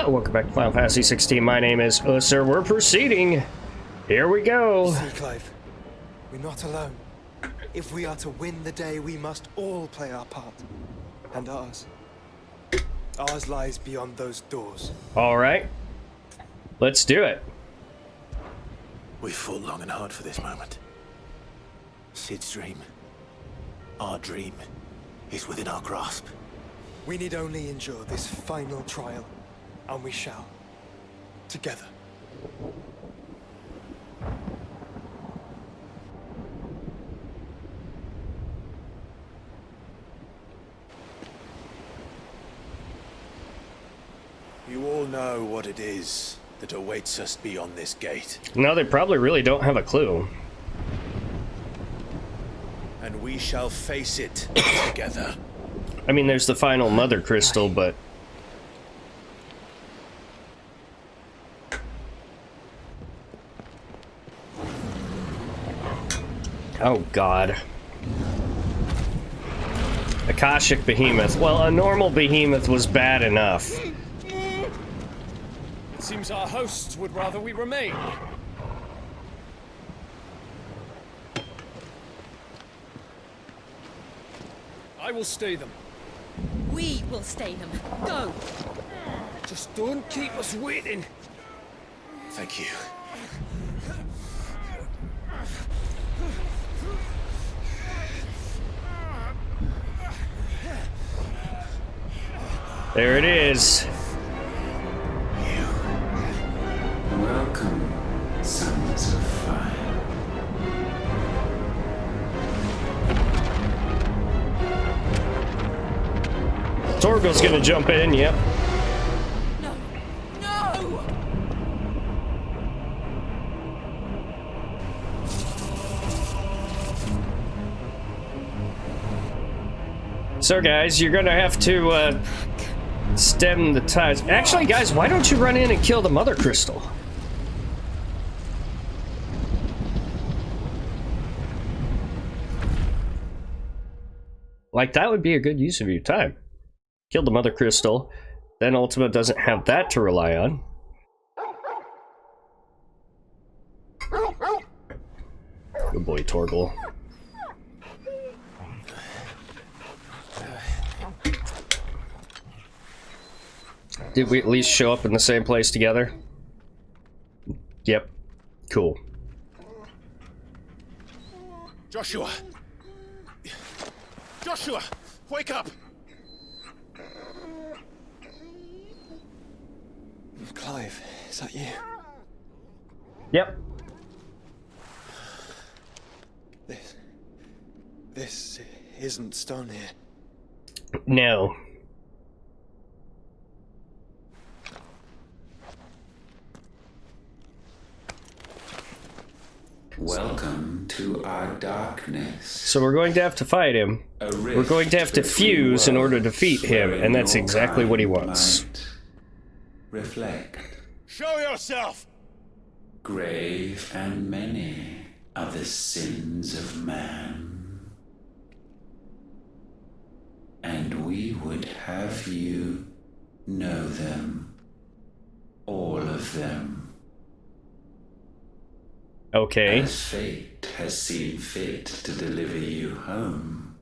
Welcome back to Final Fantasy XVI. My name is Ussur. We're proceeding. Here we go. See, Clive, we're not alone. If we are to win the day, we must all play our part. And ours. Ours lies beyond those doors. All right. Let's do it. We fought long and hard for this moment. Sid's dream. Our dream is within our grasp. We need only endure this final trial, and we shall. Together. You all know what it is that awaits us beyond this gate. No, they probably really don't have a clue. And we shall face it together. I mean, there's the final mother crystal, but... Oh, God. Akashic Behemoth. Well, a normal behemoth was bad enough. It seems our hosts would rather we remain. I will stay them. We will stay them. Go! Just don't keep us waiting. Thank you. There it is. Welcome, sons of fire. Torgal's gonna jump in, yep. No! No! So, guys, you're gonna have to, stem the tides. Actually, guys, why don't you run in and kill the mother crystal? Like, that would be a good use of your time. Kill the mother crystal, then Ultima doesn't have that to rely on. Good boy, Torgal. Did we at least show up in the same place together? Yep. Cool. Joshua! Joshua! Wake up! Clive, is that you? Yep. This isn't stone here. No. Welcome to our darkness. So we're going to have to fight him. We're going to have to fuse in order to defeat him, and that's exactly what he wants. Reflect. Show yourself! Grave and many are the sins of man. And we would have you know them. All of them. Okay. As fate has seen fit to deliver you home,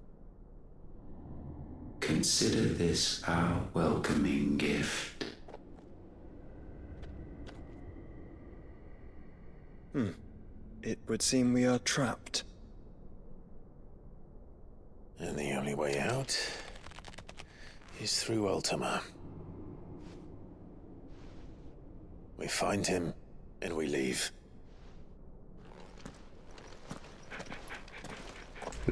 consider this our welcoming gift. It would seem we are trapped. And the only way out is through Ultima. We find him, and we leave.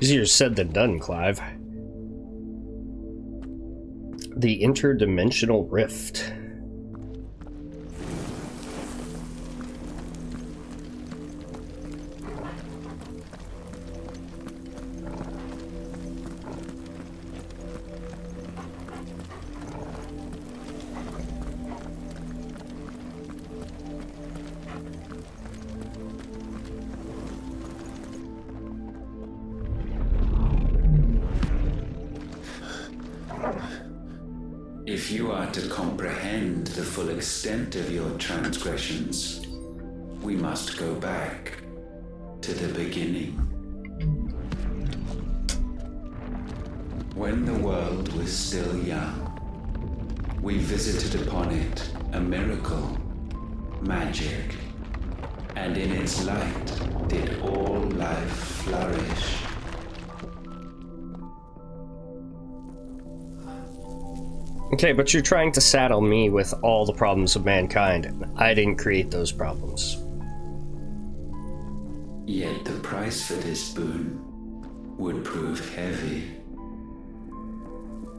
Easier said than done, Clive. The interdimensional rift. If you are to comprehend the full extent of your transgressions, we must go back to the beginning. When the world was still young, we visited upon it a miracle, magic, and in its light did all life flourish. Okay, but you're trying to saddle me with all the problems of mankind. I didn't create those problems. Yet the price for this boon would prove heavy.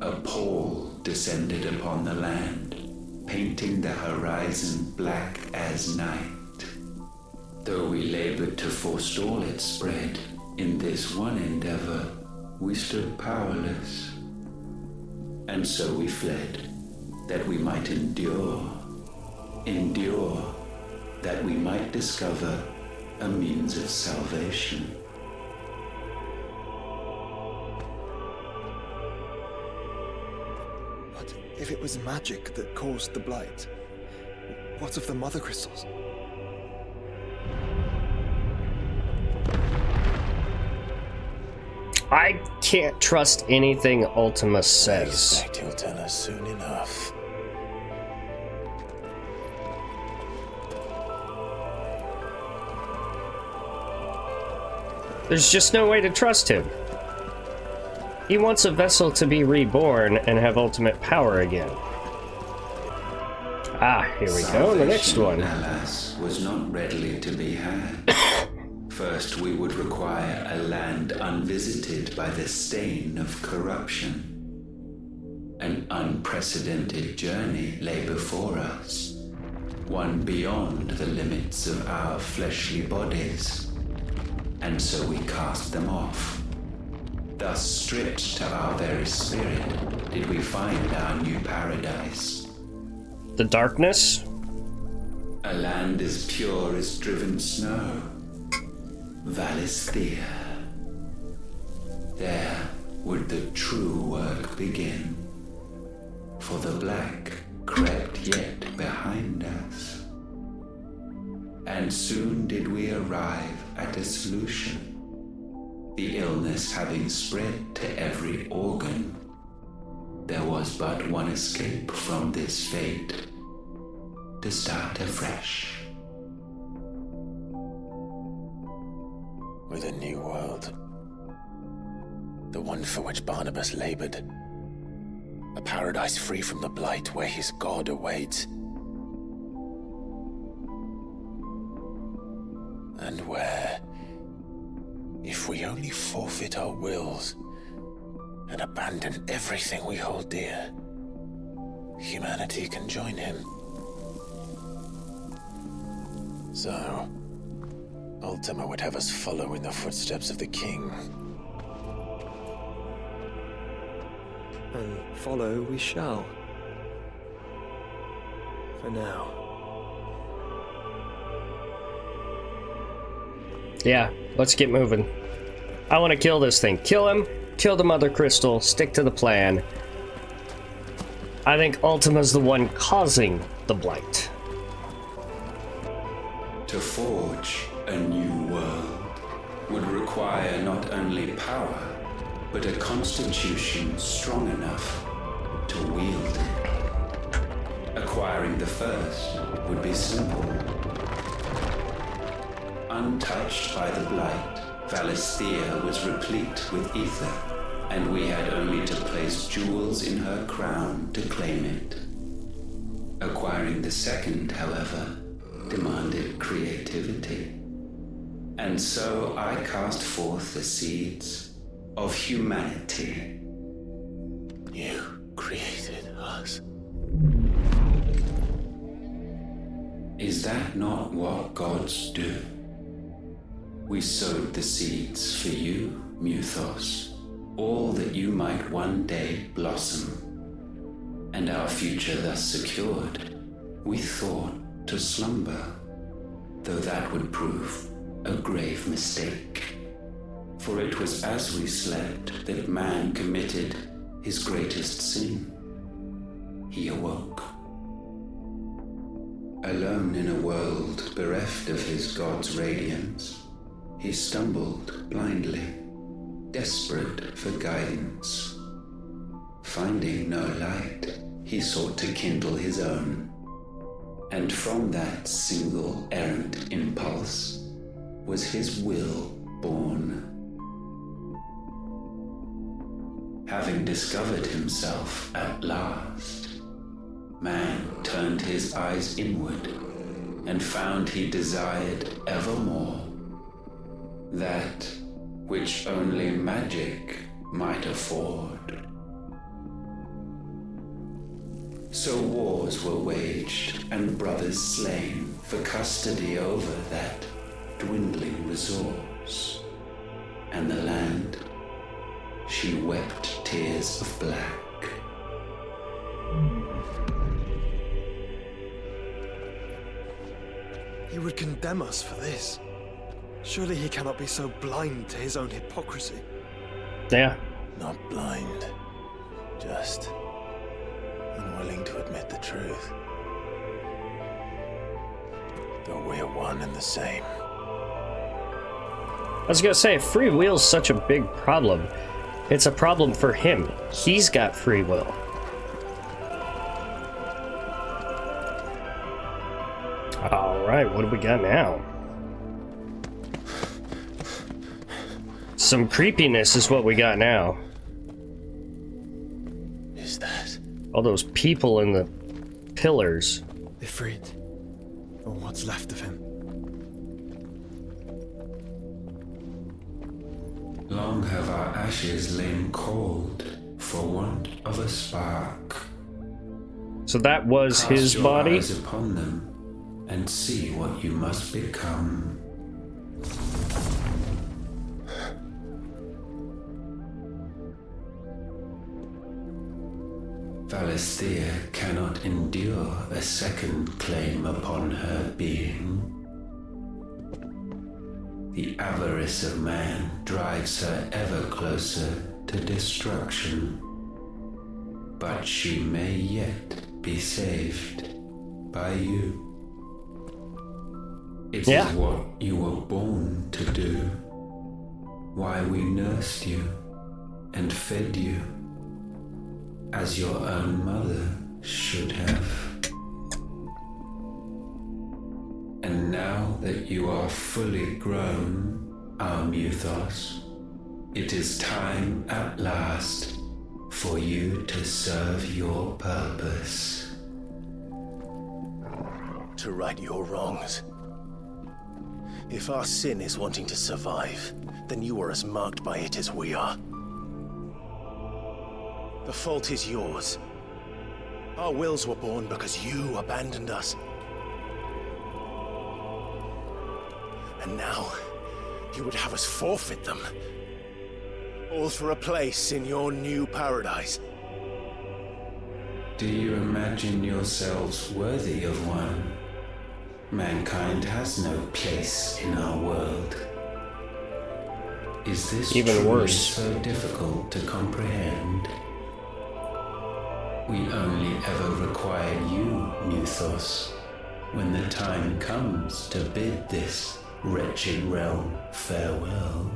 A pall descended upon the land, painting the horizon black as night. Though we labored to forestall its spread, in this one endeavor, we stood powerless. And so we fled, that we might endure, that we might discover a means of salvation. But if it was magic that caused the blight, what of the mother crystals? I can't trust anything Ultima I says. expect he'll tell us soon enough. There's just no way to trust him. He wants a vessel to be reborn and have ultimate power again. Ah, here we go, the next Salvation, one. alas, was not readily to be had. First, we would require a land unvisited by the stain of corruption. An unprecedented journey lay before us, one beyond the limits of our fleshly bodies. And so we cast them off. Thus, stripped to our very spirit, did we find our new paradise. The darkness? A land as pure as driven snow. Valisthea. There would the true work begin. For the black crept yet behind us. And soon did we arrive at a solution. The illness having spread to every organ, there was but one escape from this fate: to start afresh. With a new world. The one for which Barnabas labored. A paradise free from the blight where his God awaits. And where, if we only forfeit our wills and abandon everything we hold dear, humanity can join him. So, Ultima would have us follow in the footsteps of the king. And follow we shall. For now. Yeah, let's get moving. I want to kill this thing. Kill him, kill the mother crystal, stick to the plan. I think Ultima's the one causing the blight. To forge a new world would require not only power, but a constitution strong enough to wield it. Acquiring the first would be simple. Untouched by the blight, Valisthea was replete with ether, and we had only to place jewels in her crown to claim it. Acquiring the second, however, demanded creativity. And so I cast forth the seeds of humanity. You created us. Is that not what gods do? We sowed the seeds for you, Muthos, all that you might one day blossom. And our future thus secured, we thought to slumber, though that would prove a grave mistake. For it was as we slept that man committed his greatest sin. he awoke. Alone in a world bereft of his god's radiance, he stumbled blindly, desperate for guidance. Finding no light, he sought to kindle his own, and from that single errant impulse was his will born. Having discovered himself at last, man turned his eyes inward and found he desired evermore that which only magic might afford. So wars were waged and brothers slain for custody over that dwindling resource, and the land, she wept tears of black. He would condemn us for this. Surely he cannot be so blind to his own hypocrisy. Yeah. Not blind, just unwilling to admit the truth. Though we're one and the same. I was gonna say, free will's such a big problem. It's a problem for him. He's got free will. Alright, what do we got now? Some creepiness is what we got now. Is that? All those people in the pillars. Ifrit, or what's left of him. Long have our ashes lain cold for want of a spark. So that was his body? Cast your eyes upon them and see what you must become. Valisthea cannot endure a second claim upon her being. The avarice of man drives her ever closer to destruction. But she may yet be saved by you. It is what you were born to do. Why we nursed you and fed you as your own mother should have. And now that you are fully grown, our Muthos, it is time at last for you to serve your purpose. To right your wrongs. If our sin is wanting to survive, then you are as marked by it as we are. The fault is yours. Our wills were born because you abandoned us. And now, you would have us forfeit them. All for a place in your new paradise. Do you imagine yourselves worthy of one? Mankind has no place in our world. Is this even truly worse? So difficult to comprehend? We only ever require you, Muthos, when the time comes to bid this wretched realm farewell.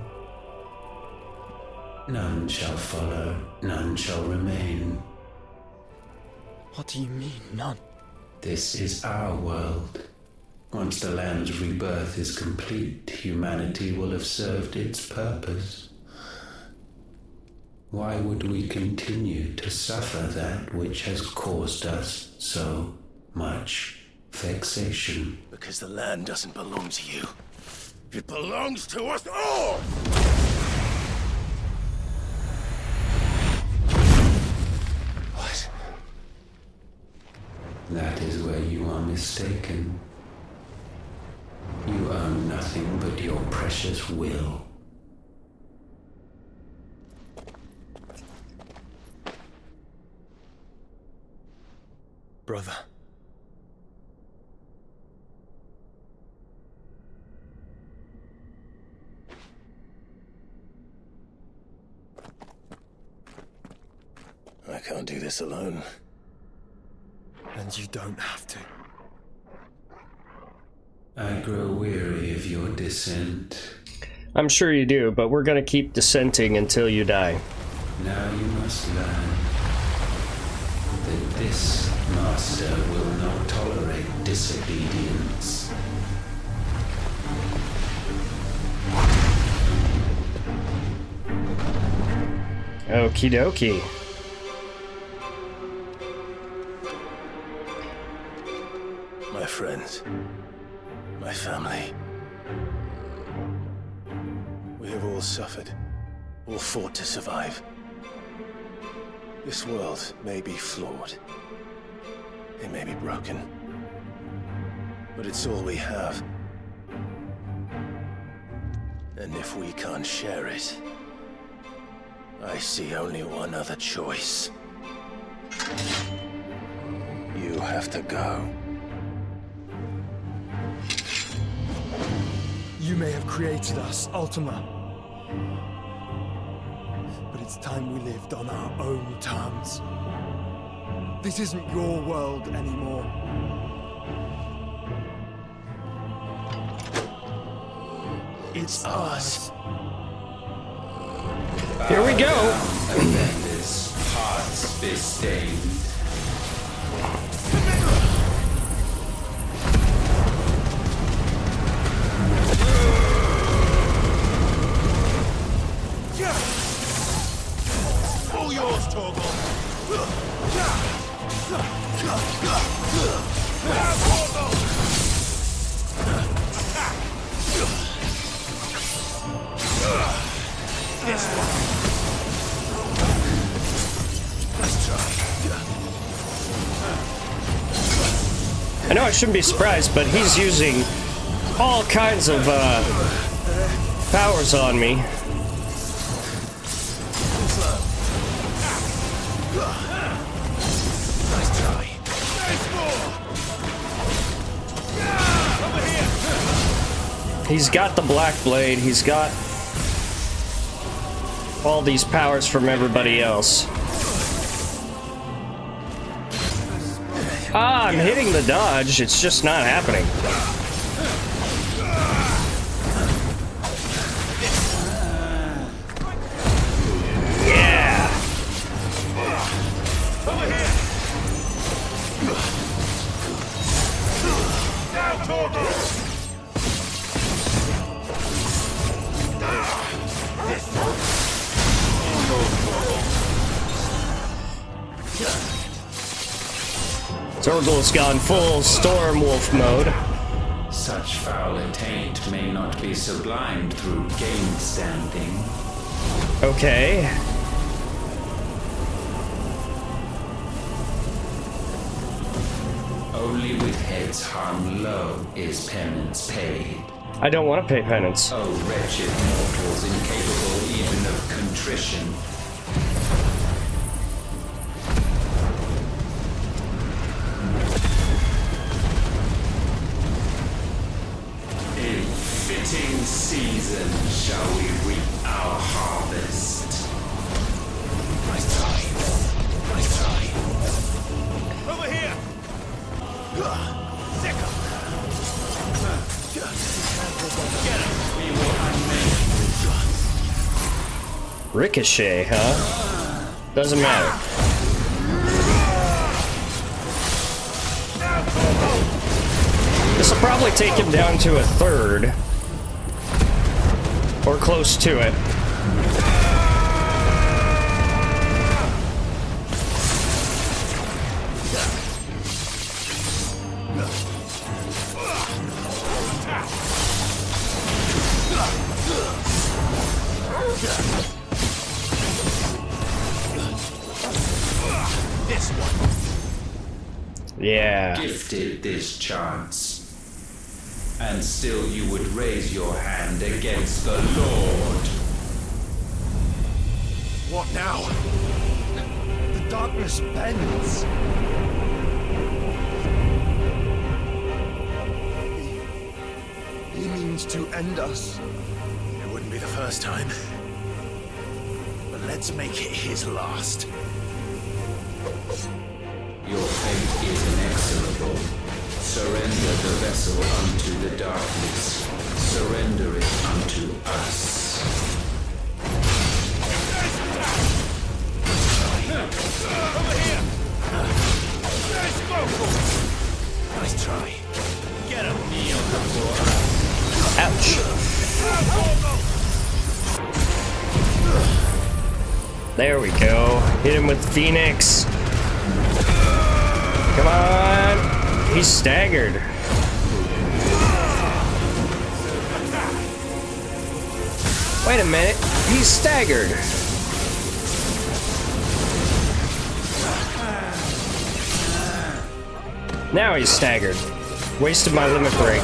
None shall follow, none shall remain. What do you mean, none? This is our world. Once the land's rebirth is complete, humanity will have served its purpose. Why would we continue to suffer that which has caused us so much vexation? Because the land doesn't belong to you. It belongs to us all! What? That is where you are mistaken. You own nothing but your precious will. Brother. I can't do this alone. And you don't have to. I grow weary of your dissent. I'm sure you do, but we're gonna keep dissenting until you die. Now you must learn that this master will not tolerate disobedience. Okie dokie. My friends, my family. We have all suffered, all fought to survive. This world may be flawed. It may be broken. But it's all we have. And if we can't share it, I see only one other choice. You have to go. You may have created us, Ultima. But it's time we lived on our own terms. This isn't your world anymore. It's ours. Here we go. Offenders, hearts be stained. All yours, Torgal. This one. Let's try. I know I shouldn't be surprised, but he's using all kinds of powers on me. Nice try. There's more. Over here. He's got the Black Blade, he's got all these powers from everybody else. Ah, I'm hitting the dodge, it's just not happening. Yeah! Over here. Now, Torgal. Torgal's gone full Storm Wolf mode. Such foul attaint may not be sublimed through gainstanding. Okay. Only with heads hung low is penance paid. I don't want to pay penance. O wretched mortals incapable even of contrition. In fitting season shall we reap our harvest. Nice try. Nice try. Over here. Sicker. Get him. We will unmake. Ricochet, huh? Doesn't matter. This will probably take him down to a third. Or close to it. This one. Yeah. Gifted this chance. And still you would raise your hand against the Lord. What now? The darkness bends. He means to end us. It wouldn't be the first time. But let's make it his last. Your fate is inexorable. Surrender the vessel unto the darkness. Surrender it unto us. Over here! Let's go! Nice try. Get him! Kneel before us. Ouch. There we go. Hit him with Phoenix. Come on. He's staggered. Wait a minute. He's staggered. Now he's staggered. Wasted my limit break.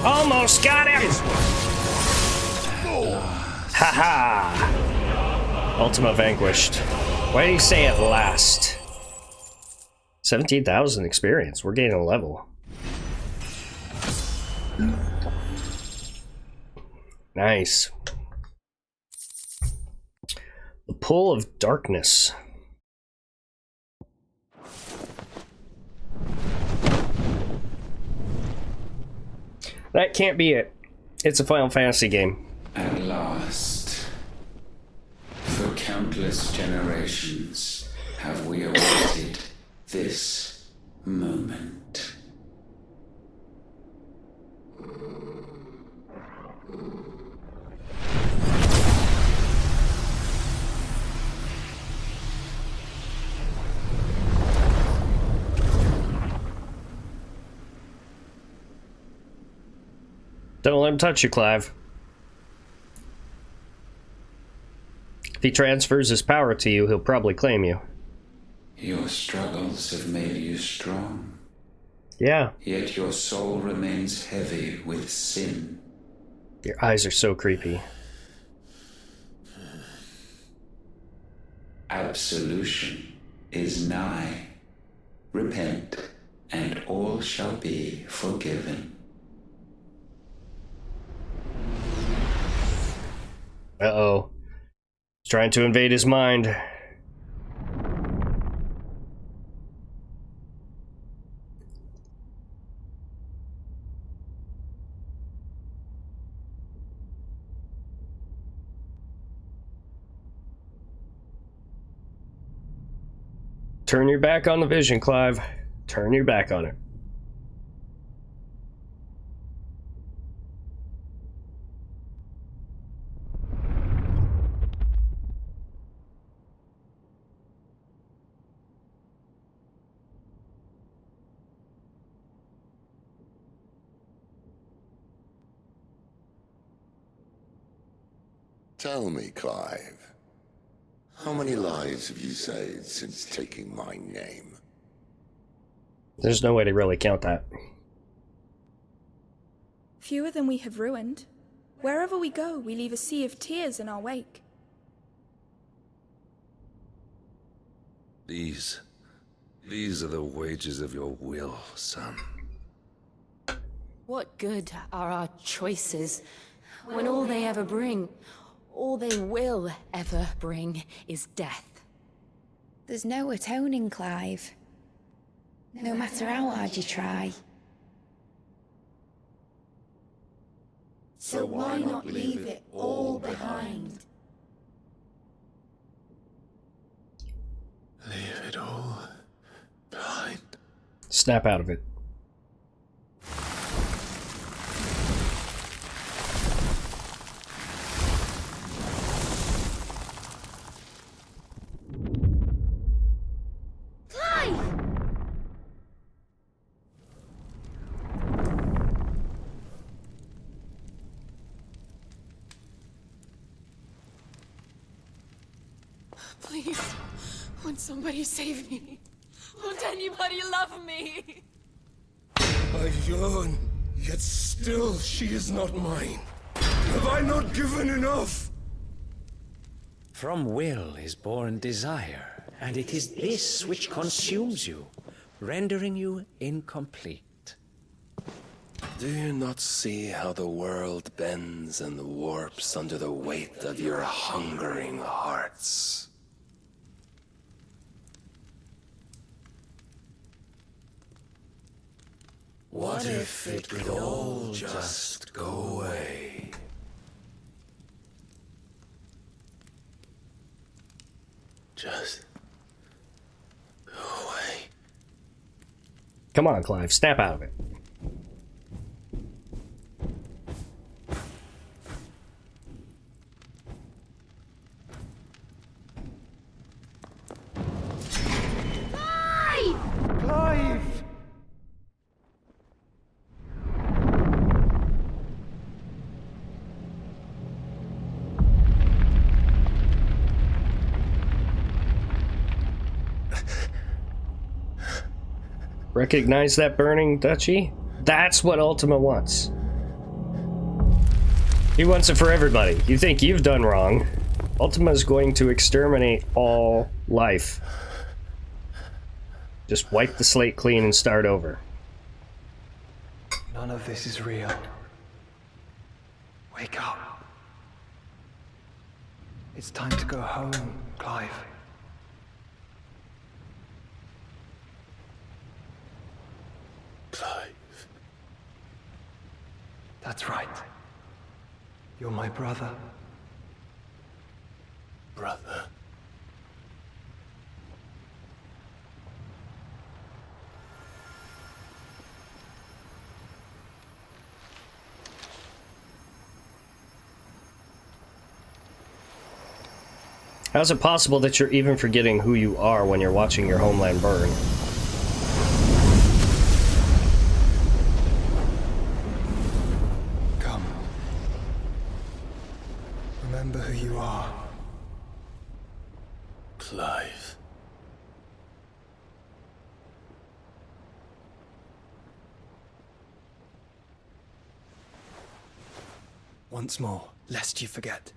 Almost got him! Haha! Ultima vanquished. Why do you say at last? 17,000 experience. We're gaining a level. Nice. The Pull of Darkness. That can't be it. It's a Final Fantasy game. At last, for countless generations, have we awaited this moment. Don't let him touch you, Clive. If he transfers his power to you, he'll probably claim you. Your struggles have made you strong. Yeah. Yet your soul remains heavy with sin. Your eyes are so creepy. Absolution is nigh. Repent, and all shall be forgiven. Uh-oh. He's trying to invade his mind. Turn your back on the vision, Clive. Turn your back on it. Tell me, Clive, how many lives have you saved since taking my name? There's no way to really count that. Fewer than we have ruined. Wherever we go, we leave a sea of tears in our wake. These are the wages of your will, son. What good are our choices when all they ever bring, all they will ever bring, is death? There's no atoning, Clive. No matter how hard you try. So why not leave it all behind? Leave it all behind. Snap out of it. Please, won't somebody save me? Won't anybody love me? I yearn, yet still she is not mine. Have I not given enough? From will is born desire, And it is this which consumes you, rendering you incomplete. Do you not see how the world bends and warps under the weight of your hungering hearts? What if it could all just go away? Just go away. Come on, Clive, snap out of it. Clive! Recognize that burning duchy? That's what Ultima wants. He wants it for everybody. You think you've done wrong. Ultima's going to exterminate all life. Just wipe the slate clean and start over. None of this is real. Wake up. It's time to go home, Clive. Clive. That's right. You're my brother. Brother. How's it possible that you're even forgetting who you are when you're watching your homeland burn? Come. Remember who you are. Clive. Once more, lest you forget.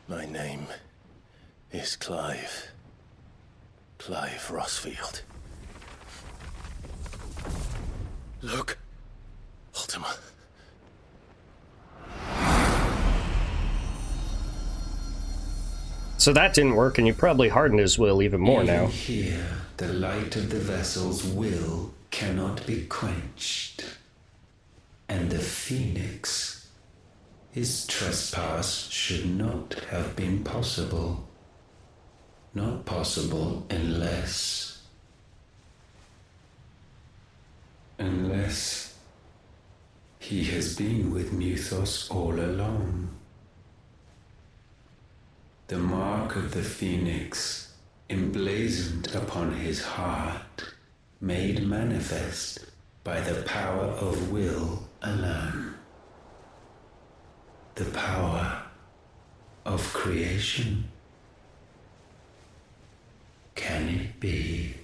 My name is Clive. Clive Rossfield. Look, Ultima. So that didn't work, and you probably hardened his will even more now. Here, the light of the vessel's will cannot be quenched. And the Phoenix, his trespass should not have been possible. Not possible unless he has been with Muthos all along. The mark of the Phoenix, emblazoned upon his heart, made manifest by the power of will alone. The power of creation. Can it be?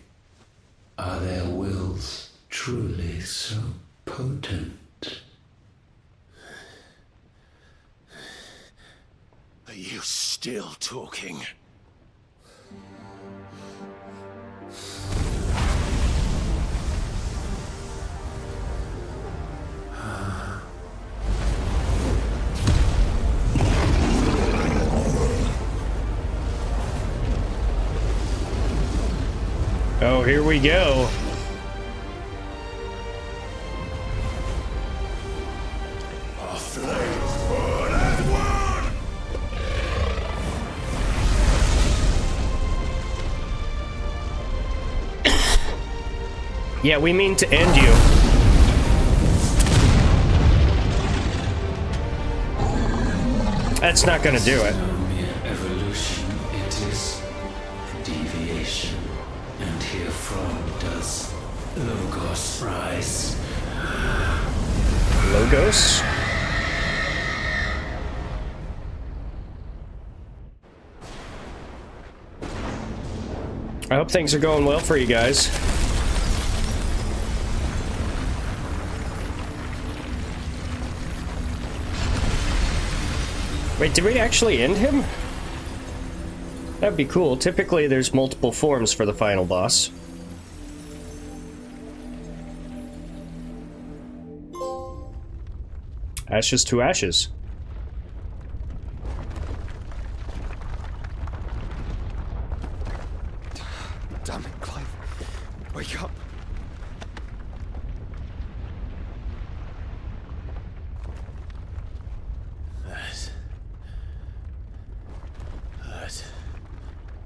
Are their wills truly so potent? Are you still talking? Oh, here we go. Our flames burn as one! Yeah, we mean to end you. That's not gonna do it. No mere evolution, it is deviation. And herefrom does Logos rise. Logos? I hope things are going well for you guys. Wait, did we actually end him? That'd be cool. Typically, there's multiple forms for the final boss. Ashes to ashes. Damn it, Clive. Wake up.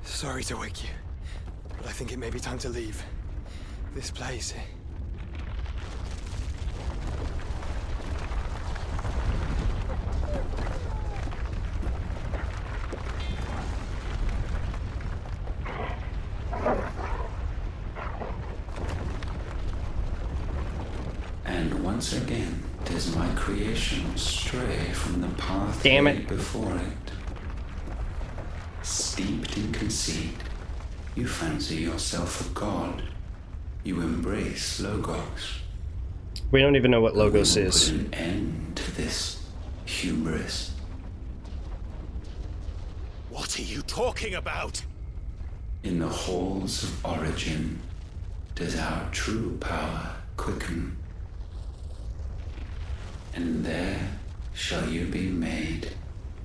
Sorry to wake you, but I think it may be time to leave. This place. And once again, does my creation stray from the path Damn it. before it. Steeped in conceit, you fancy yourself a god. You embrace Logos. We don't even know what Logos We will is. put an end to this hubris. What are you talking about? In the halls of origin, does our true power quicken. And there shall you be made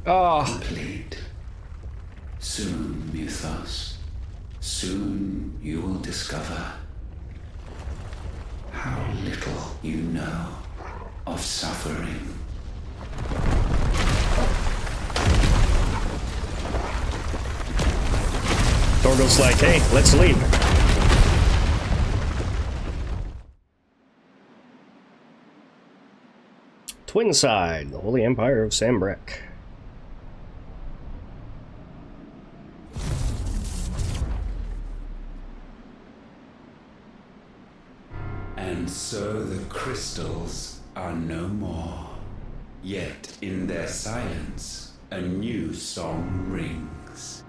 complete. Soon, Mythos, soon you will discover how little you know of suffering. Thorgo's like, hey, let's leave. Twinside, the Holy Empire of Sambrek. And so the crystals are no more. Yet in their silence, a new song rings.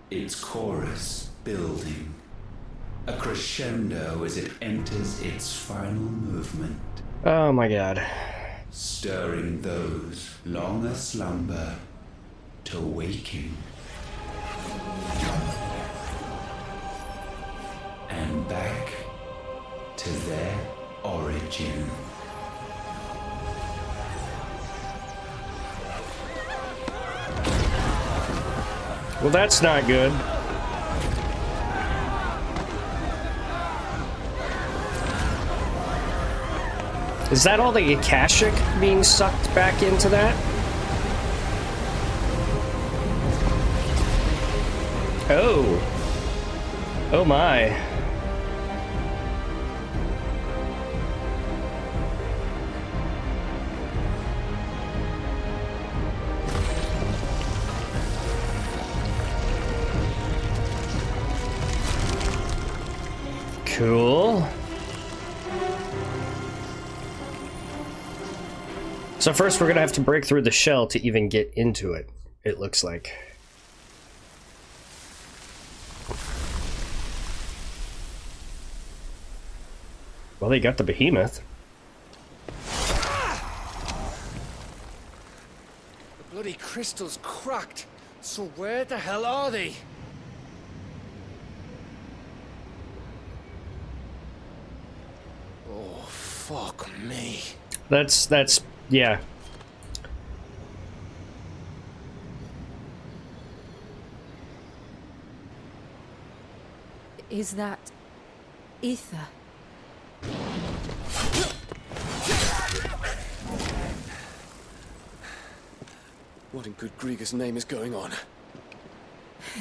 Its chorus building, a crescendo as it enters its final movement. Oh my god. Stirring those long aslumber to waking. And back to their origin. Well, that's not good. Is that all the Akashic being sucked back into that? Oh. Oh my. Cool. So first we're gonna have to break through the shell to even get into it, it looks like. Well, they got the behemoth. The bloody crystal's cracked. So where the hell are they? Oh, fuck me. That's, yeah. Is that ether? What in good Grieger's name is going on?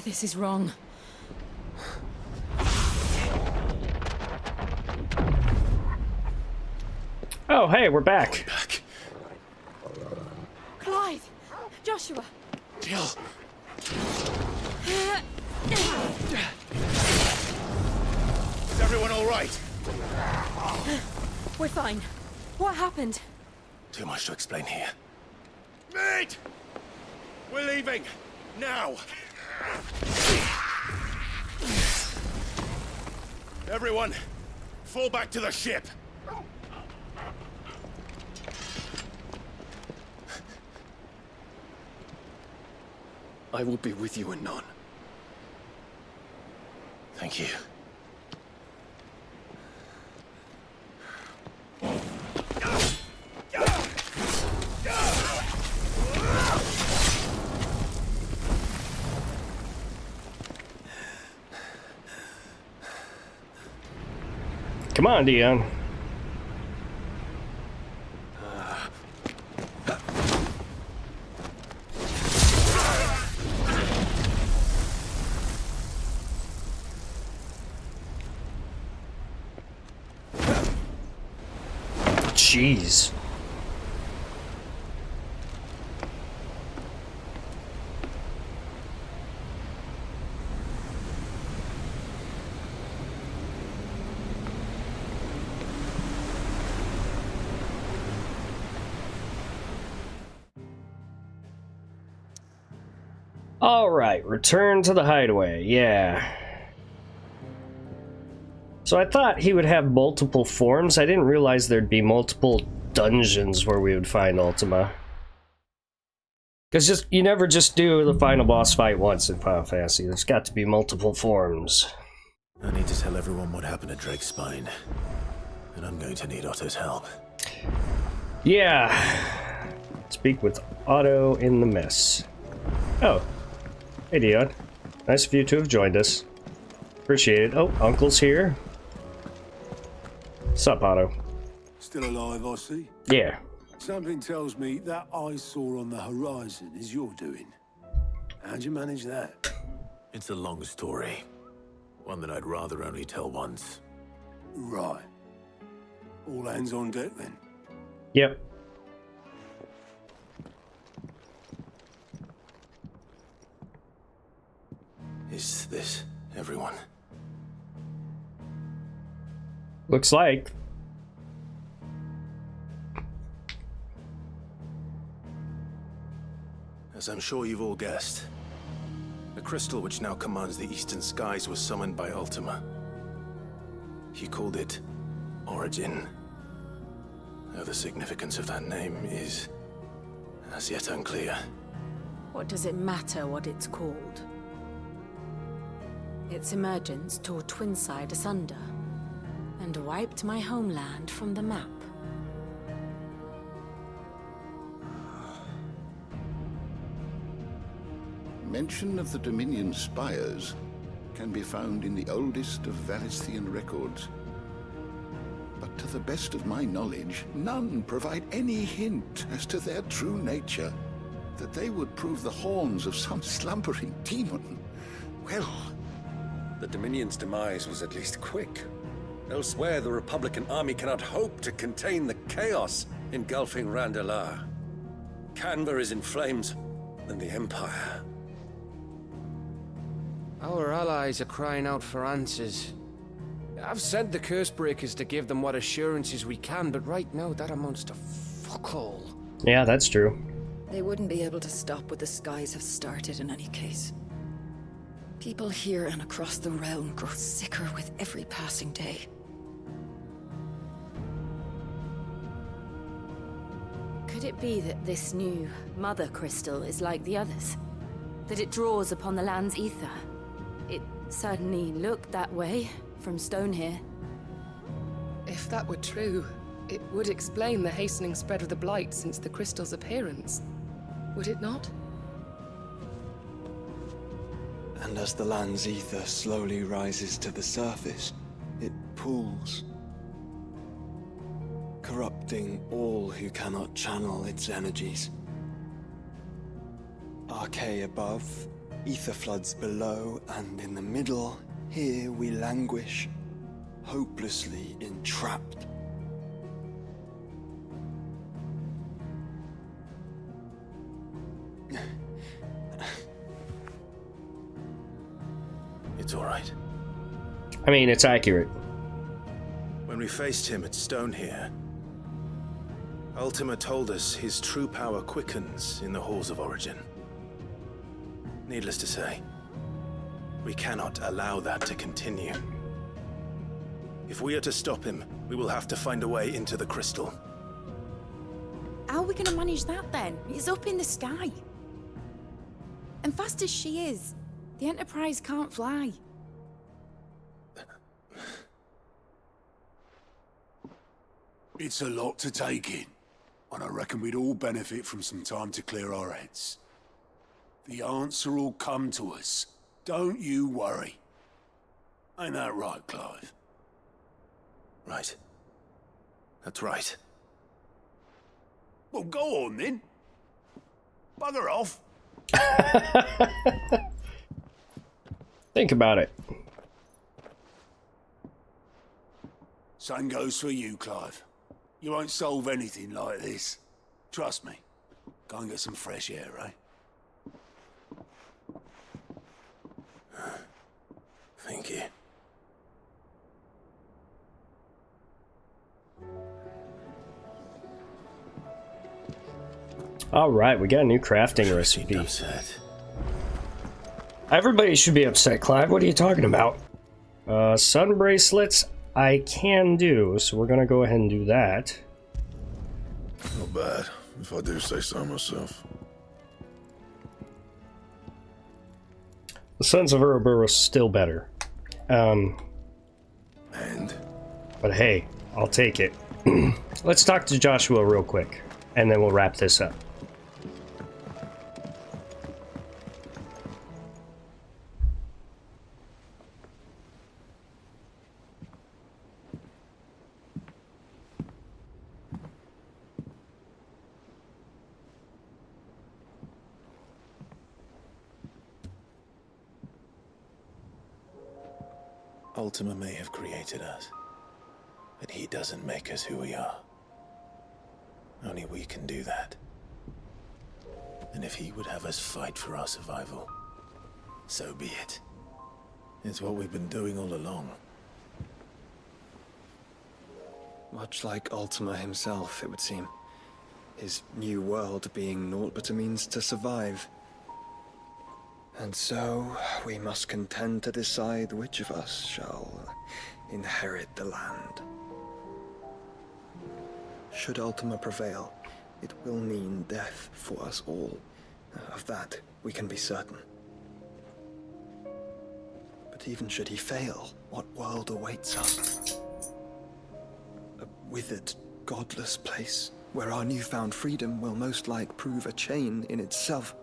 This is wrong. Oh, hey, we're back. Clive! Joshua! Jill! Is everyone all right? We're fine. What happened? Too much to explain here. Mate! We're leaving! Now! Everyone, fall back to the ship! I will be with you anon. Thank you. Come on, Dion. Jeez. All right, return to the hideaway. Yeah. So I thought he would have multiple forms. I didn't realize there'd be multiple dungeons where we would find Ultima. Because you never just do the final boss fight once in Final Fantasy. There's got to be multiple forms. I need to tell everyone what happened at Drake's Spine. And I'm going to need Otto's help. Yeah. Speak with Otto in the mess. Oh. Hey, Dion. Nice of you to have joined us. Appreciate it. Oh, Uncle's here. Sup, Otto? Still alive, I see. Yeah. Something tells me that eyesore on the horizon is your doing. How'd you manage that? It's a long story. One that I'd rather only tell once. Right. All hands on deck, then? Yep. Is this everyone? Looks like. As I'm sure you've all guessed, the crystal which now commands the eastern skies was summoned by Ultima. He called it Origin. Though the significance of that name is as yet unclear. What does it matter what it's called? Its emergence tore Twinside asunder and wiped my homeland from the map. Mention of the Dominion spires can be found in the oldest of Valisthian records. But to the best of my knowledge, none provide any hint as to their true nature. That they would prove the horns of some slumbering demon. Well... The Dominion's demise was at least quick. Elsewhere, the Republican army cannot hope to contain the chaos engulfing Randalar. Canva is in flames, and the Empire. Our allies are crying out for answers. I've sent the Cursebreakers to give them what assurances we can, but right now that amounts to fuck all. Yeah, that's true. They wouldn't be able to stop what the skies have started in any case. People here and across the realm grow sicker with every passing day. Could it be that this new Mother Crystal is like the others? That it draws upon the land's ether? It certainly looked that way from stone here. If that were true, it would explain the hastening spread of the Blight since the crystal's appearance. Would it not? And as the land's ether slowly rises to the surface, it pools, corrupting all who cannot channel its energies. Archay above, ether floods below, and in the middle, here we languish, hopelessly entrapped. It's all right. I mean, it's accurate. When we faced him at Stone here, Ultima told us his true power quickens in the halls of Origin. Needless to say, we cannot allow that to continue. If we are to stop him, we will have to find a way into the crystal. How are we going to manage that then? It's up in the sky. And fast as she is, the Enterprise can't fly. It's a lot to take in, and I reckon we'd all benefit from some time to clear our heads. The answer will come to us. Don't you worry. Ain't that right, Clive? Right. That's right. Well, go on then. Bugger off. Think about it. Same goes for you, Clive. You won't solve anything like this. Trust me. Go and get some fresh air, eh? Thank you. All right, we got a new crafting recipe. Everybody should be upset, Clive. What are you talking about? Sun bracelets I can do, so we're gonna go ahead and do that. Not bad, if I do say so myself. The Sons of Ouroboros still better. And? But hey, I'll take it. Let's talk to Joshua real quick, and then we'll wrap this up. Ultima may have created us, but he doesn't make us who we are. Only we can do that. And if he would have us fight for our survival, so be it. It's what we've been doing all along. Much like Ultima himself, it would seem. His new world being naught but a means to survive. And so, we must contend to decide which of us shall inherit the land. Should Ultima prevail, it will mean death for us all. Of that, we can be certain. But even should he fail, what world awaits us? A withered, godless place, where our newfound freedom will most like prove a chain in itself.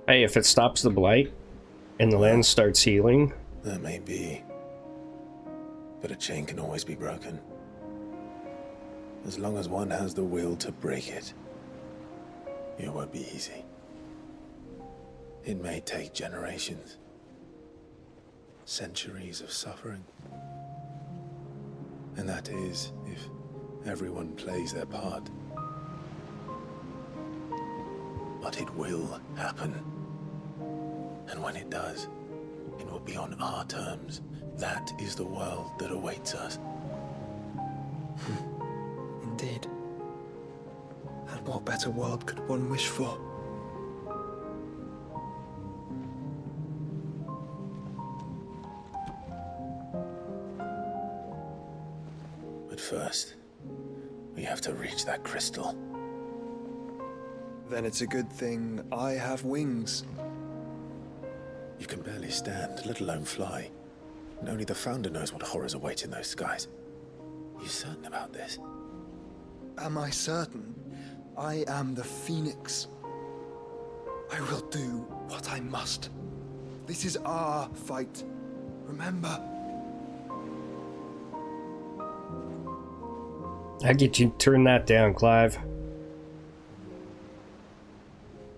Hey, if it stops the blight, and the land starts healing... That may be. But a chain can always be broken. As long as one has the will to break it, it won't be easy. It may take generations. Centuries of suffering. And that is, if everyone plays their part. But it will happen. And when it does, it will be on our terms. That is the world that awaits us. Indeed. And what better world could one wish for? But first, we have to reach that crystal. Then it's a good thing I have wings. You can barely stand, let alone fly. And only the Founder knows what horrors await in those skies. You certain about this? Am I certain? I am the Phoenix. I will do what I must. This is our fight. Remember? How could you turn that down, Clive?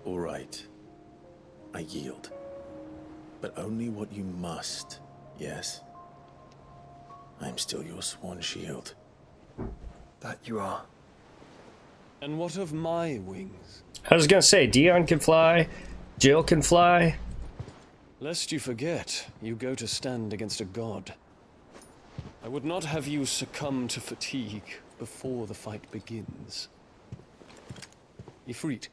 All right. I yield. But only what you must, yes? I'm still your sworn shield. That you are. And what of my wings? I was gonna say, Dion can fly, Jill can fly. Lest you forget, you go to stand against a god. I would not have you succumb to fatigue before the fight begins. Ifrit,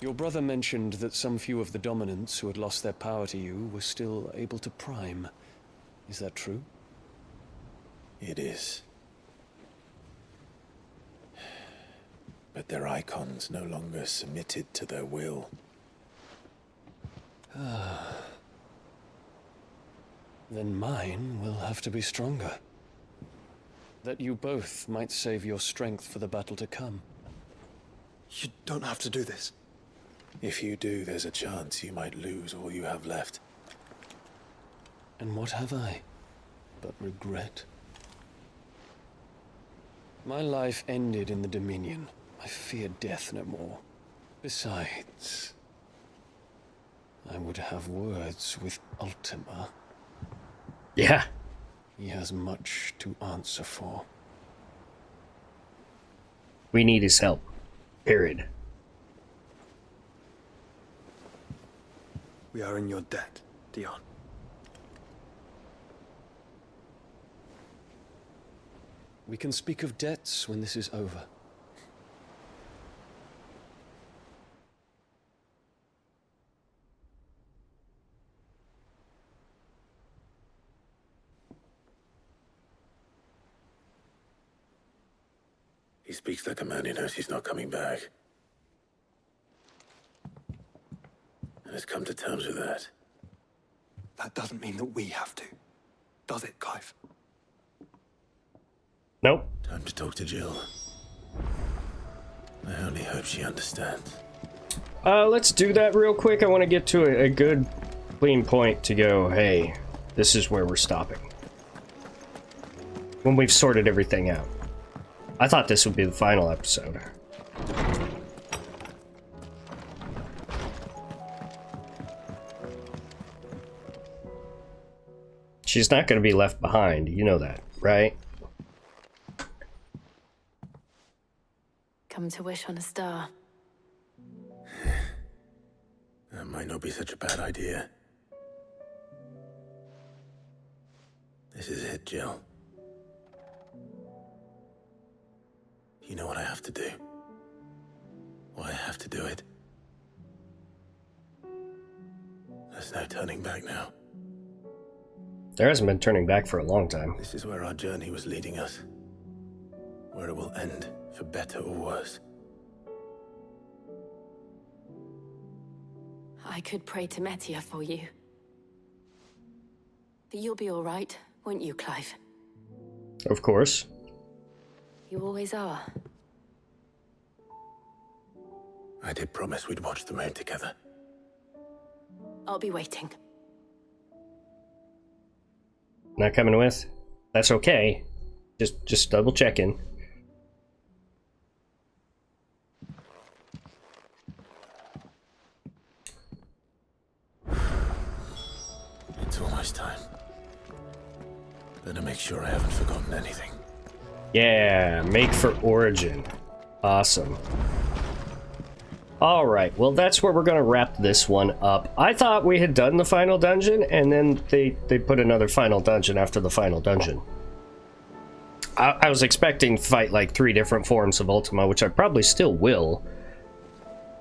your brother mentioned that some few of the dominants who had lost their power to you were still able to prime. Is that true? It is. But their icons no longer submitted to their will. Then mine will have to be stronger. That you both might save your strength for the battle to come. You don't have to do this. If you do, there's a chance you might lose all you have left. And what have I but regret? My life ended in the Dominion. I fear death no more. Besides, I would have words with Ultima. Yeah. He has much to answer for. We need his help. Period. We are in your debt, Dion. We can speak of debts when this is over. He speaks like a man who knows he's not coming back. And has come to terms with that. That doesn't mean that we have to, does it, Clive? Nope. Time to talk to Jill. I only hope she understands. Let's do that real quick. I want to get to a good, clean point to go, hey, this is where we're stopping. When we've sorted everything out. I thought this would be the final episode. She's not going to be left behind. You know that, right? Come to wish on a star. That might not be such a bad idea. This is it, Jill. You know what I have to do. Why I have to do it. There's no turning back now. There hasn't been turning back for a long time. This is where our journey was leading us. Where it will end, for better or worse. I could pray to Metia for you. But you'll be all right, won't you, Clive? Of course. You always are. I did promise we'd watch the moon together. I'll be waiting. Not coming with? That's okay. Just double checking. It's almost time. Better make sure I haven't forgotten anything. Yeah, make for Origin. Awesome. Alright, well that's where we're gonna wrap this one up. I thought we had done the final dungeon, and then they put another final dungeon after the final dungeon. I was expecting to fight like 3 different forms of Ultima, which I probably still will.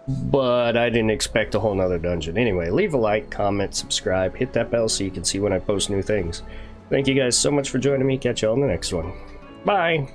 But I didn't expect a whole nother dungeon. Anyway, leave a like, comment, subscribe, hit that bell so you can see when I post new things. Thank you guys so much for joining me. Catch you all in the next one. Bye!